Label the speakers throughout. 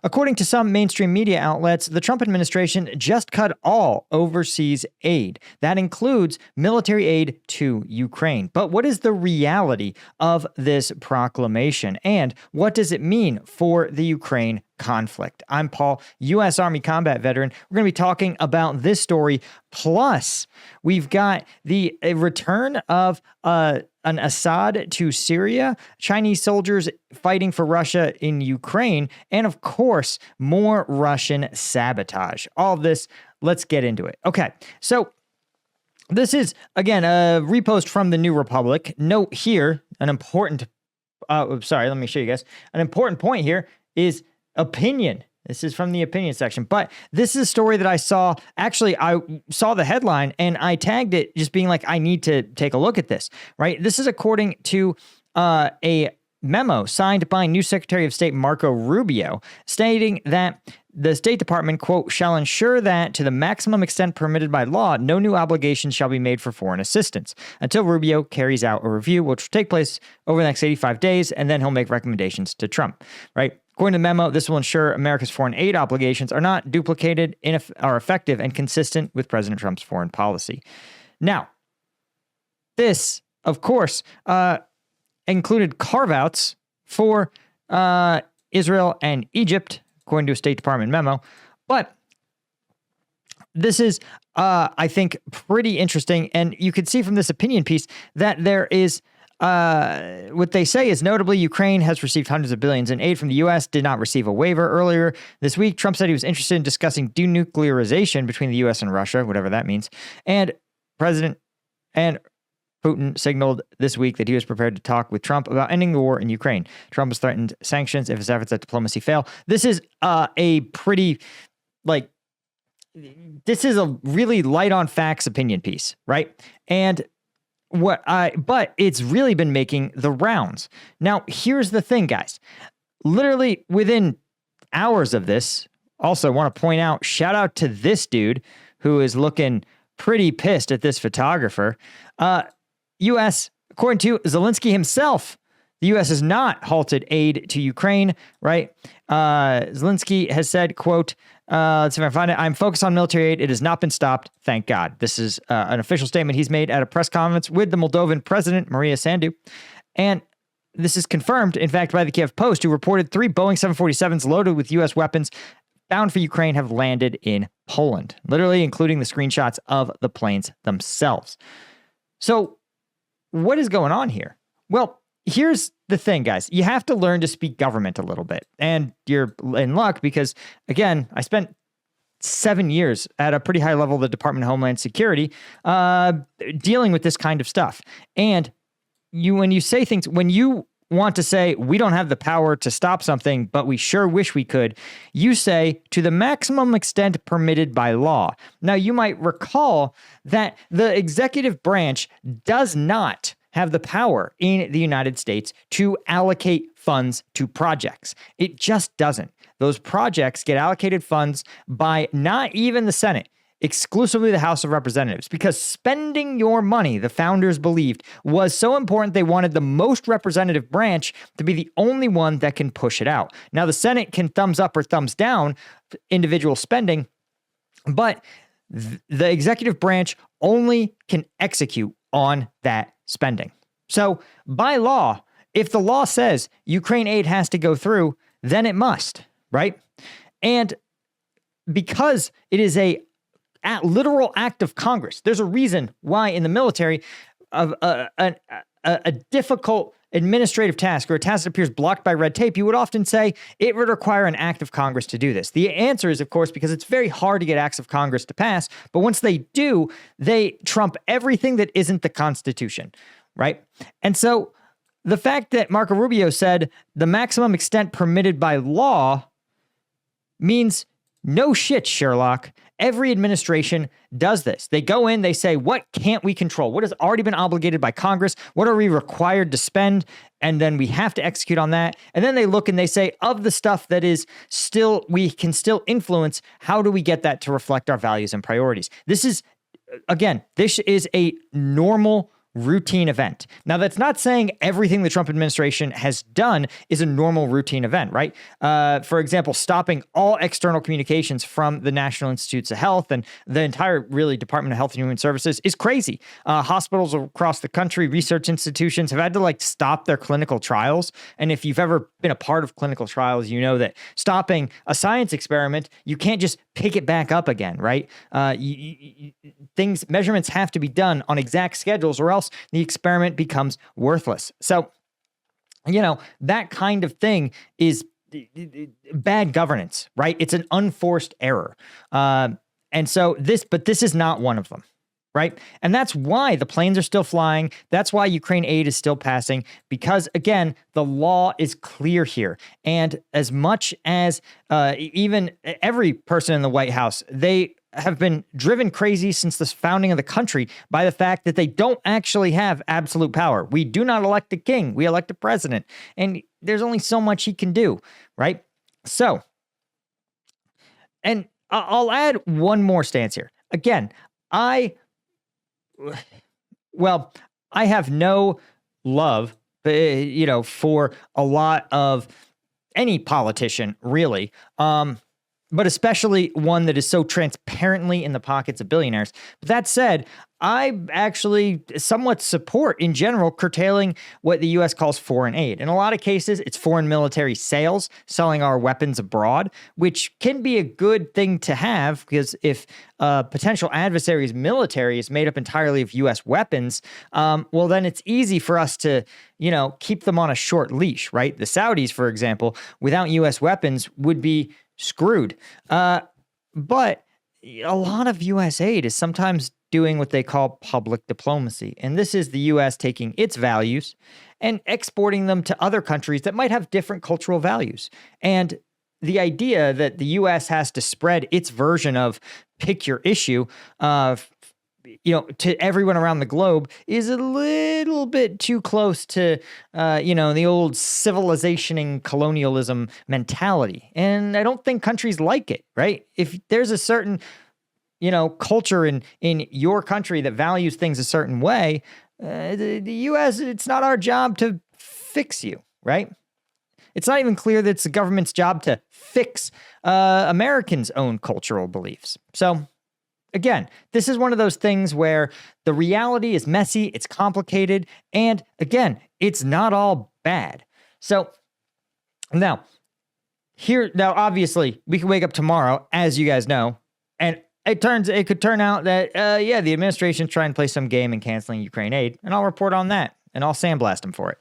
Speaker 1: According to some mainstream media outlets, the Trump administration just cut all overseas aid. That includes military aid to Ukraine. But what is the reality of this proclamation? And what does it mean for the Ukraine conflict? I'm Paul, U.S. Army combat veteran. We're going to be talking about this story. Plus, we've got the return of an Assad to Syria, Chinese soldiers fighting for Russia in Ukraine, and of course, more Russian sabotage. All of this, let's get into it. Okay, so this is, again, a repost from the New Republic. Note here, an important, let me show you guys. An important point here is opinion. This is from the opinion section, but this is a story that I saw. Actually, I saw the headline and I tagged it just being like, I need to take a look at this, right? This is according to a memo signed by new Secretary of State Marco Rubio, stating that the State Department, quote, shall ensure that to the maximum extent permitted by law, no new obligations shall be made for foreign assistance until Rubio carries out a review, which will take place over the next 85 days, and then he'll make recommendations to Trump, right? According to the memo, this will ensure America's foreign aid obligations are not duplicated, are effective, and consistent with President Trump's foreign policy. Now, this, of course, included carve-outs for Israel and Egypt, according to a State Department memo. But this is, I think, pretty interesting. And you can see from this opinion piece that there is what they say is notably Ukraine has received hundreds of billions in aid from the U.S., did not receive a waiver. Earlier this week, Trump said he was interested in discussing denuclearization between the U.S. and Russia, whatever that means. And President and Putin signaled this week that he was prepared to talk with Trump about ending the war in Ukraine. Trump has threatened sanctions if his efforts at diplomacy fail. This is a pretty, this is a really light on facts opinion piece, right? And but it's really been making the rounds. Now, here's the thing, guys. Literally within hours of this, also want to point out, shout out to this dude who is looking pretty pissed at this photographer. U.S., according to Zelensky himself, the U.S. has not halted aid to Ukraine, right? Zelensky has said, quote, let's see if I can find it. I'm focused on military aid. It has not been stopped. Thank God. This is an official statement he's made at a press conference with the Moldovan president, Maria Sandu. And this is confirmed, in fact, by the Kiev Post, who reported 3 Boeing 747s loaded with U.S. weapons bound for Ukraine have landed in Poland, literally including the screenshots of the planes themselves. So what is going on here? Well, here's the thing, guys. You have to learn to speak government a little bit. And you're in luck because, again, I spent 7 years at a pretty high level of the Department of Homeland Security dealing with this kind of stuff. And when you say things, when you want to say, we don't have the power to stop something, but we sure wish we could, you say, to the maximum extent permitted by law. Now, you might recall that the executive branch does not have the power in the United States to allocate funds to projects. It just doesn't. Those projects get allocated funds by not even the Senate, exclusively the House of Representatives, because spending your money, the founders believed, was so important they wanted the most representative branch to be the only one that can push it out. Now, the Senate can thumbs up or thumbs down individual spending, but the executive branch only can execute on that spending. So by law, if the law says Ukraine aid has to go through, then it must, right? And because it is a literal act of Congress, there's a reason why in the military a difficult administrative task or a task that appears blocked by red tape, you would often say it would require an act of Congress to do this. The answer is, of course, because it's very hard to get acts of Congress to pass, but once they do, they trump everything that isn't the Constitution, right? And so the fact that Marco Rubio said the maximum extent permitted by law means no shit, Sherlock. Every administration does this. They go in, they say, what can't we control? What has already been obligated by Congress? What are we required to spend? And then we have to execute on that. And then they look and they say, of the stuff that is still, we can still influence, how do we get that to reflect our values and priorities? This is, again, this is a normal routine event. Now, that's not saying everything the Trump administration has done is a normal routine event, right? For example, stopping all external communications from the National Institutes of Health and the entire, really, Department of Health and Human Services is crazy. Hospitals across the country, research institutions have had to stop their clinical trials. And if you've ever been a part of clinical trials, you know that stopping a science experiment, you can't just pick it back up again, right? Measurements have to be done on exact schedules, or else the experiment becomes worthless. So, that kind of thing is bad governance, right? It's an unforced error. But this is not one of them, right? And that's why the planes are still flying. That's why Ukraine aid is still passing, because, again, the law is clear here. And as much as even every person in the White House, they have been driven crazy since the founding of the country by the fact that they don't actually have absolute power. We do not elect a king. We elect a president. And there's only so much he can do, right? So, and I'll add one more stance here. Again, I have no love, for a lot of any politician, really. But especially one that is so transparently in the pockets of billionaires. But that said, I actually somewhat support, in general, curtailing what the U.S. calls foreign aid. In a lot of cases, it's foreign military sales, selling our weapons abroad, which can be a good thing to have, because if a potential adversary's military is made up entirely of U.S. weapons, then it's easy for us to, keep them on a short leash, right? The Saudis, for example, without U.S. weapons would be screwed. But a lot of U.S. aid is sometimes doing what they call public diplomacy. And this is the U.S. taking its values and exporting them to other countries that might have different cultural values. And the idea that the U.S. has to spread its version of pick your issue, to everyone around the globe is a little bit too close to, the old civilizationing colonialism mentality. And I don't think countries like it, right? If there's a certain, culture in your country that values things a certain way, the U.S., it's not our job to fix you, right? It's not even clear that it's the government's job to fix Americans' own cultural beliefs. So, again, this is one of those things where the reality is messy, it's complicated, and again, it's not all bad. So now, obviously, we can wake up tomorrow, as you guys know, and it could turn out that, the administration's trying to play some game in canceling Ukraine aid, and I'll report on that, and I'll sandblast them for it.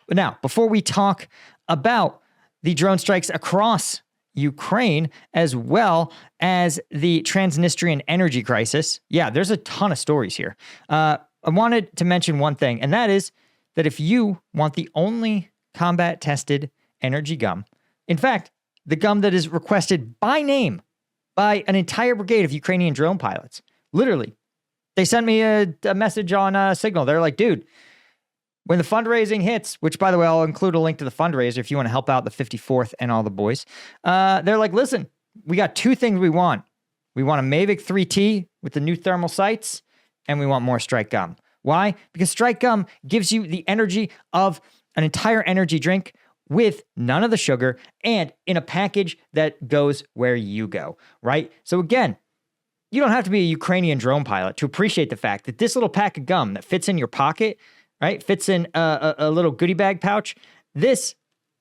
Speaker 1: But now, before we talk about the drone strikes across Ukraine, as well as the Transnistrian energy crisis. Yeah, there's a ton of stories here. I wanted to mention one thing, and that is that if you want the only combat-tested energy gum, in fact, the gum that is requested by name by an entire brigade of Ukrainian drone pilots, literally, they sent me a message on Signal. They're like, dude, when the fundraising hits, which, by the way, I'll include a link to the fundraiser if you want to help out the 54th and all the boys. They're like, listen, we got two things we want. We want a Mavic 3T with the new thermal sights, and we want more Strike Gum. Why? Because Strike Gum gives you the energy of an entire energy drink with none of the sugar and in a package that goes where you go, right? So again, you don't have to be a Ukrainian drone pilot to appreciate the fact that this little pack of gum that fits in your pocket, right, fits in a little goodie bag pouch. This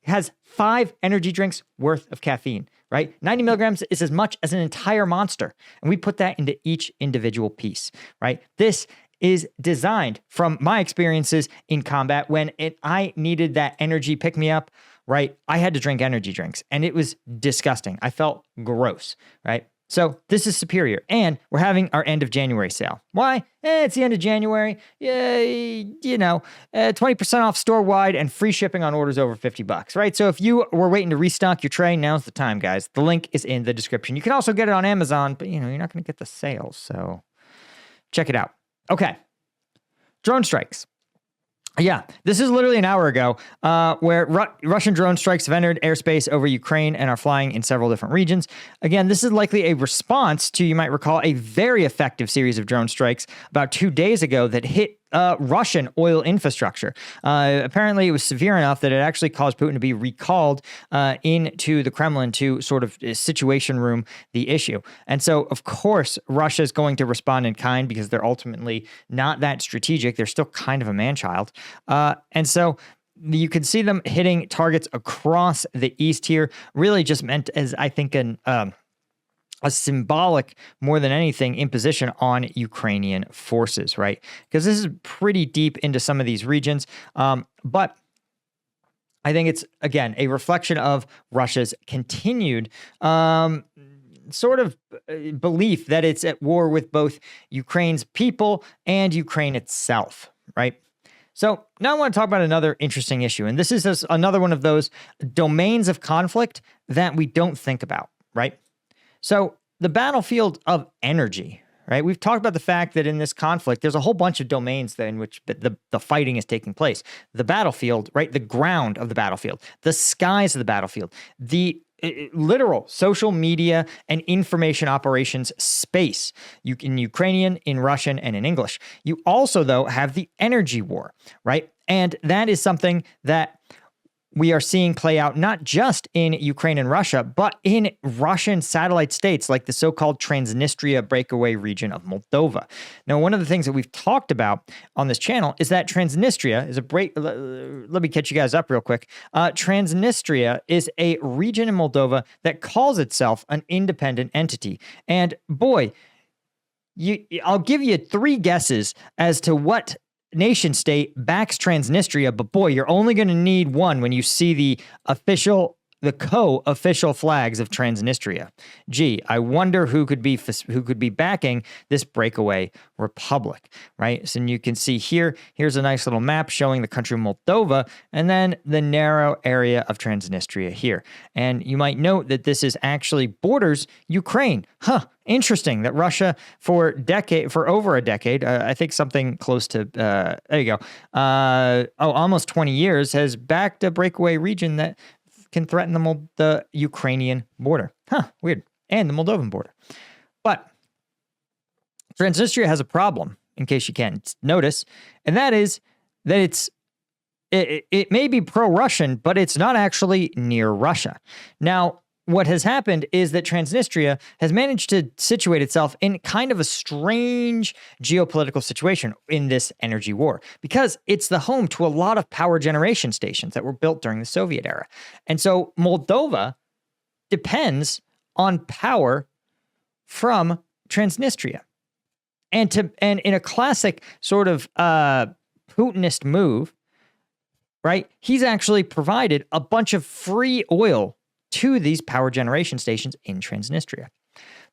Speaker 1: has 5 energy drinks worth of caffeine, right? 90 milligrams is as much as an entire Monster. And we put that into each individual piece, right? This is designed from my experiences in combat when I needed that energy pick-me-up, right? I had to drink energy drinks, and it was disgusting. I felt gross, right? So this is superior, and we're having our end of January sale. Why? It's the end of January. 20% off store-wide and free shipping on orders over $50, right? So if you were waiting to restock your tray, now's the time, guys. The link is in the description. You can also get it on Amazon, but you're not going to get the sales, so check it out. Okay, drone strikes. Yeah, this is literally an hour ago where Russian drone strikes have entered airspace over Ukraine and are flying in several different regions. Again, this is likely a response to, you might recall, a very effective series of drone strikes about 2 days ago that hit Russian oil infrastructure. Apparently, it was severe enough that it actually caused Putin to be recalled into the Kremlin to sort of situation room the issue. And so, of course, Russia is going to respond in kind because they're ultimately not that strategic. They're still kind of a man-child. And so you can see them hitting targets across the east here, really just meant as, I think, a symbolic, more than anything, imposition on Ukrainian forces, right? Because this is pretty deep into some of these regions. But I think it's, again, a reflection of Russia's continued sort of belief that it's at war with both Ukraine's people and Ukraine itself, right? So now I want to talk about another interesting issue. And this is just another one of those domains of conflict that we don't think about, right? So the battlefield of energy, right? We've talked about the fact that in this conflict, there's a whole bunch of domains in which the fighting is taking place. The battlefield, right? The ground of the battlefield, the skies of the battlefield, the literal social media and information operations space, in Ukrainian, in Russian, and in English. You also, though, have the energy war, right? And that is something that we are seeing play out not just in Ukraine and Russia, but in Russian satellite states like the so-called Transnistria breakaway region of Moldova. Now, one of the things that we've talked about on this channel is that Transnistria is let me catch you guys up real quick. Transnistria is a region in Moldova that calls itself an independent entity. And boy, I'll give you 3 guesses as to what nation state backs Transnistria, but boy, you're only going to need one when you see the co-official flags of Transnistria. Gee, I wonder who could be backing this breakaway republic, right? So you can see here's a nice little map showing the country of Moldova and then the narrow area of Transnistria here. And you might note that this is actually borders Ukraine. Interesting that Russia for over a decade, I think something close to, there you go, almost 20 years has backed a breakaway region that can threaten the Ukrainian border. Weird. And the Moldovan border. But Transnistria has a problem, in case you can't notice, and that is that it may be pro-Russian, but it's not actually near Russia. Now, what has happened is that Transnistria has managed to situate itself in kind of a strange geopolitical situation in this energy war because it's the home to a lot of power generation stations that were built during the Soviet era. And so Moldova depends on power from Transnistria. And in a classic sort of Putinist move, right, he's actually provided a bunch of free oil to these power generation stations in Transnistria.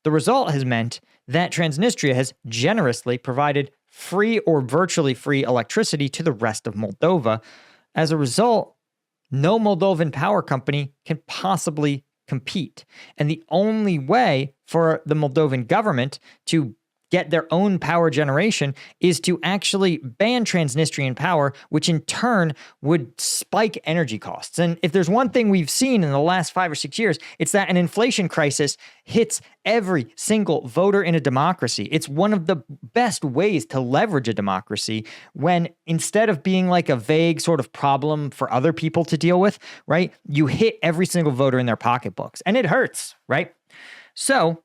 Speaker 1: The result has meant that Transnistria has generously provided free or virtually free electricity to the rest of Moldova. As a result, no Moldovan power company can possibly compete. And the only way for the Moldovan government to get their own power generation is to actually ban Transnistrian power, which in turn would spike energy costs. And if there's one thing we've seen in the last 5 or 6 years, it's that an inflation crisis hits every single voter in a democracy. It's one of the best ways to leverage a democracy when instead of being like a vague sort of problem for other people to deal with, right, you hit every single voter in their pocketbooks. And it hurts, right? So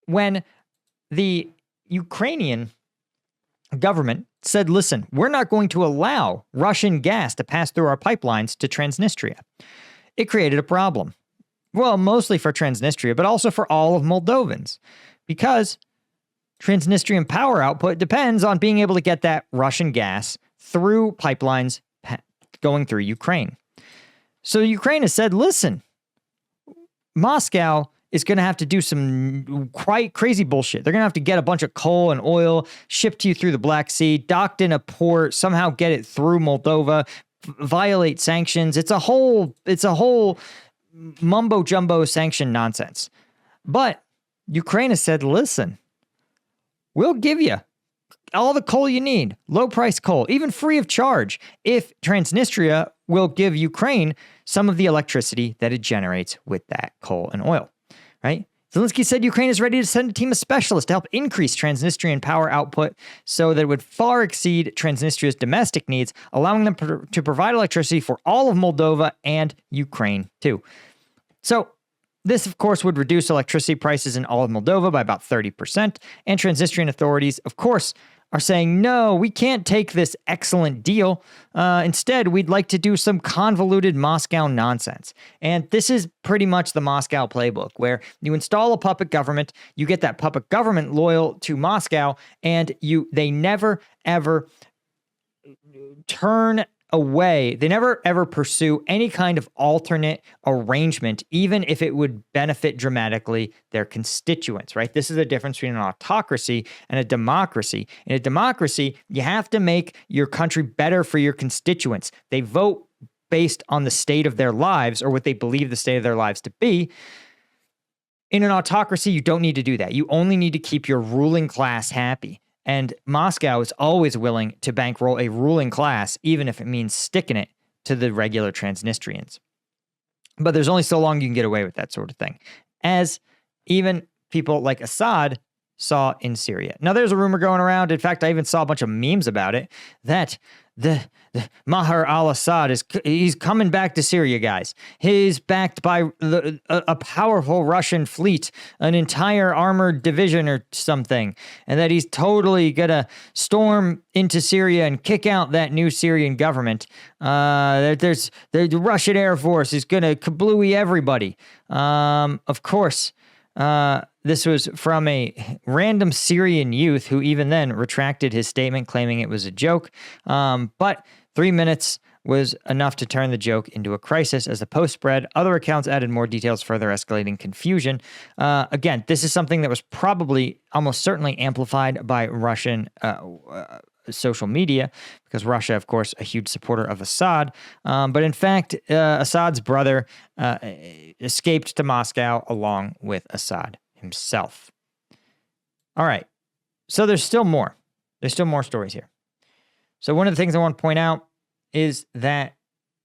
Speaker 1: when the Ukrainian government said, listen, we're not going to allow Russian gas to pass through our pipelines to Transnistria, it created a problem. Well, mostly for Transnistria, but also for all of Moldovans, because Transnistrian power output depends on being able to get that Russian gas through pipelines going through Ukraine. So Ukraine has said, listen, Moscow is going to have to do some quite crazy bullshit. They're going to have to get a bunch of coal and oil shipped to you through the Black Sea, docked in a port, somehow get it through Moldova, violate sanctions. It's a whole mumbo jumbo sanction nonsense. But Ukraine has said, listen, we'll give you all the coal you need, low price coal, even free of charge, if Transnistria will give Ukraine some of the electricity that it generates with that coal and oil. Right? Zelensky said Ukraine is ready to send a team of specialists to help increase Transnistrian power output so that it would far exceed Transnistria's domestic needs, allowing them to provide electricity for all of Moldova and Ukraine, too. So, this, of course, would reduce electricity prices in all of Moldova by about 30%, and Transnistrian authorities, of course, are saying, no, we can't take this excellent deal. Instead, we'd like to do some convoluted Moscow nonsense. And this is pretty much the Moscow playbook, where you install a puppet government, you get that puppet government loyal to Moscow, and they never, ever turn away. They never ever pursue any kind of alternate arrangement, even if it would benefit dramatically their constituents, right? This is the difference between an autocracy and a democracy. In a democracy, you have to make your country better for your constituents. They vote based on the state of their lives or what they believe the state of their lives to be. In an autocracy, you don't need to do that. You only need to keep your ruling class happy. And Moscow is always willing to bankroll a ruling class, even if it means sticking it to the regular Transnistrians. But there's only so long you can get away with that sort of thing, as even people like Assad saw in Syria. Now, there's a rumor going around. In fact, I even saw a bunch of memes about it, that the Maher al-Assad he's coming back to Syria, guys. He's backed by a powerful Russian fleet, an entire armored division or something, and that he's totally gonna storm into Syria and kick out that new Syrian government. The Russian Air Force is gonna kablooey everybody. Of course. This was from a random Syrian youth who even then retracted his statement, claiming it was a joke. But 3 minutes was enough to turn the joke into a crisis. As the post spread, other accounts added more details, further escalating confusion. Again, this is something that was probably almost certainly amplified by Russian social media, because Russia, of course, a huge supporter of Assad. But in fact, Assad's brother escaped to Moscow along with Assad himself. All right. So there's still more. There's still more stories here. So one of the things I want to point out is that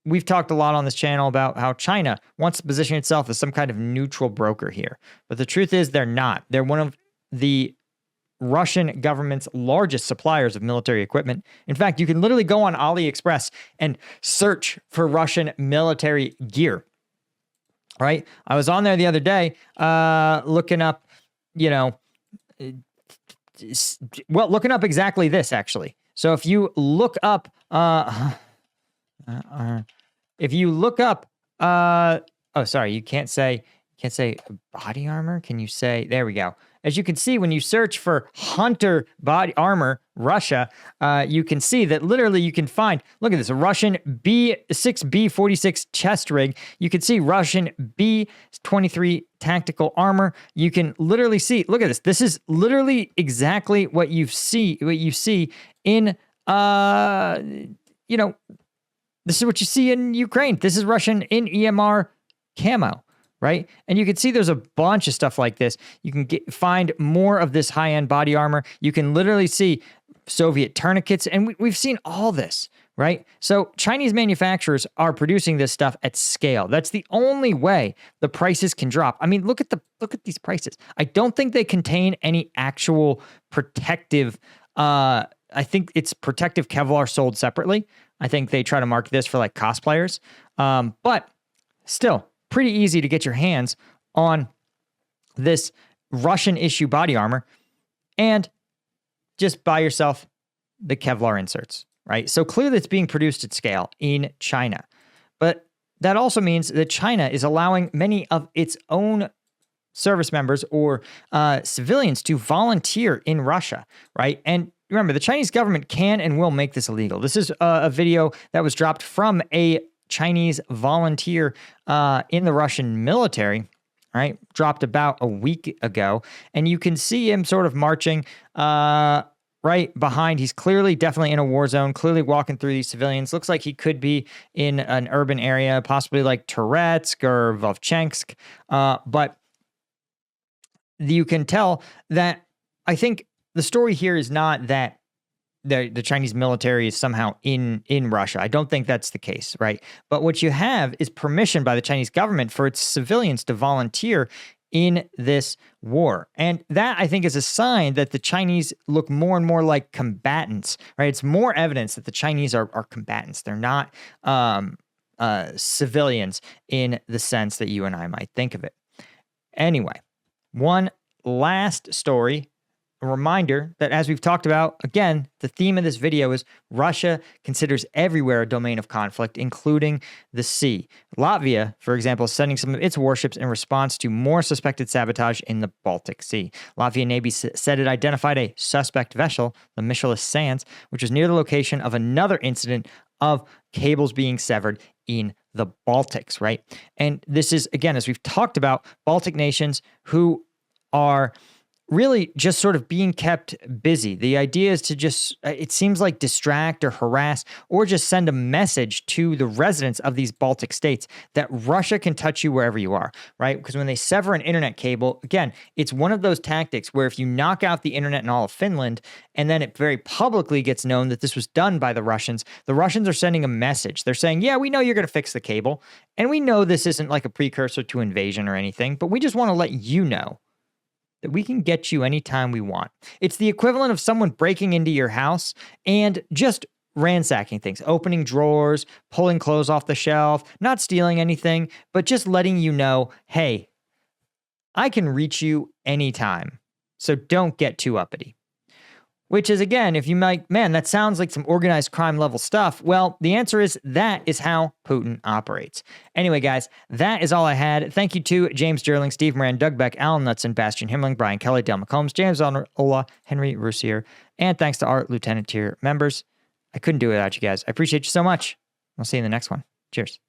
Speaker 1: we've talked a lot on this channel about how China wants to position itself as some kind of neutral broker here. But the truth is they're not. They're one of the Russian government's largest suppliers of military equipment. In fact, you can literally go on AliExpress and search for Russian military gear, right? I was on there the other day looking up, looking up exactly this, actually. So if you look up, you can't say body armor. Can you say, there we go. As you can see, when you search for Hunter body armor, Russia, you can see that literally you can find, look at this, a Russian B6B46 chest rig. You can see Russian B23 tactical armor. You can literally see, look at this. This is literally exactly what you see in, this is what you see in Ukraine. This is Russian in EMR camo. Right? And you can see there's a bunch of stuff like this. You can find more of this high-end body armor. You can literally see Soviet tourniquets, and we've seen all this, right? So Chinese manufacturers are producing this stuff at scale. That's the only way the prices can drop. I mean, look at these prices. I don't think they contain any actual protective, I think it's protective Kevlar sold separately. I think they try to market this for like cosplayers. But still, pretty easy to get your hands on this Russian issue body armor and just buy yourself the Kevlar inserts, right? So clearly it's being produced at scale in China. But that also means that China is allowing many of its own service members or civilians to volunteer in Russia, right? And remember, the Chinese government can and will make this illegal. This is a video that was dropped from a Chinese volunteer in the Russian military, right? Dropped about a week ago. And you can see him sort of marching right behind. He's clearly definitely in a war zone, clearly walking through these civilians. Looks like he could be in an urban area, possibly like Toretsk or Vovchansk. But you can tell that I think the story here is not that the Chinese military is somehow in Russia. I don't think that's the case, right? But what you have is permission by the Chinese government for its civilians to volunteer in this war. And that, I think, is a sign that the Chinese look more and more like combatants, right? It's more evidence that the Chinese are combatants. They're not civilians in the sense that you and I might think of it. Anyway, one last story. A reminder that, as we've talked about, again, the theme of this video is Russia considers everywhere a domain of conflict, including the sea. Latvia, for example, is sending some of its warships in response to more suspected sabotage in the Baltic Sea. Latvian Navy said it identified a suspect vessel, the Michaelis Sands, which was near the location of another incident of cables being severed in the Baltics, right? And this is, again, as we've talked about, Baltic nations who are really just sort of being kept busy. The idea is to just, it seems like, distract or harass or just send a message to the residents of these Baltic states that Russia can touch you wherever you are, right? Because when they sever an internet cable, again, it's one of those tactics where if you knock out the internet in all of Finland and then it very publicly gets known that this was done by the Russians are sending a message. They're saying, yeah, we know you're going to fix the cable, and we know this isn't like a precursor to invasion or anything, but we just want to let you know that we can get you anytime we want. It's the equivalent of someone breaking into your house and just ransacking things, opening drawers, pulling clothes off the shelf, not stealing anything, but just letting you know, hey, I can reach you anytime. So don't get too uppity. Which is, again, if you might, man, that sounds like some organized crime level stuff. Well, the answer is that is how Putin operates. Anyway, guys, that is all I had. Thank you to James Sterling, Steve Moran, Doug Beck, Alan Knutson, Bastian Himmling, Brian Kelly, Dale McCombs, James Ola, Henry Roussier, and thanks to our Lieutenant Tier members. I couldn't do it without you guys. I appreciate you so much. I'll see you in the next one. Cheers.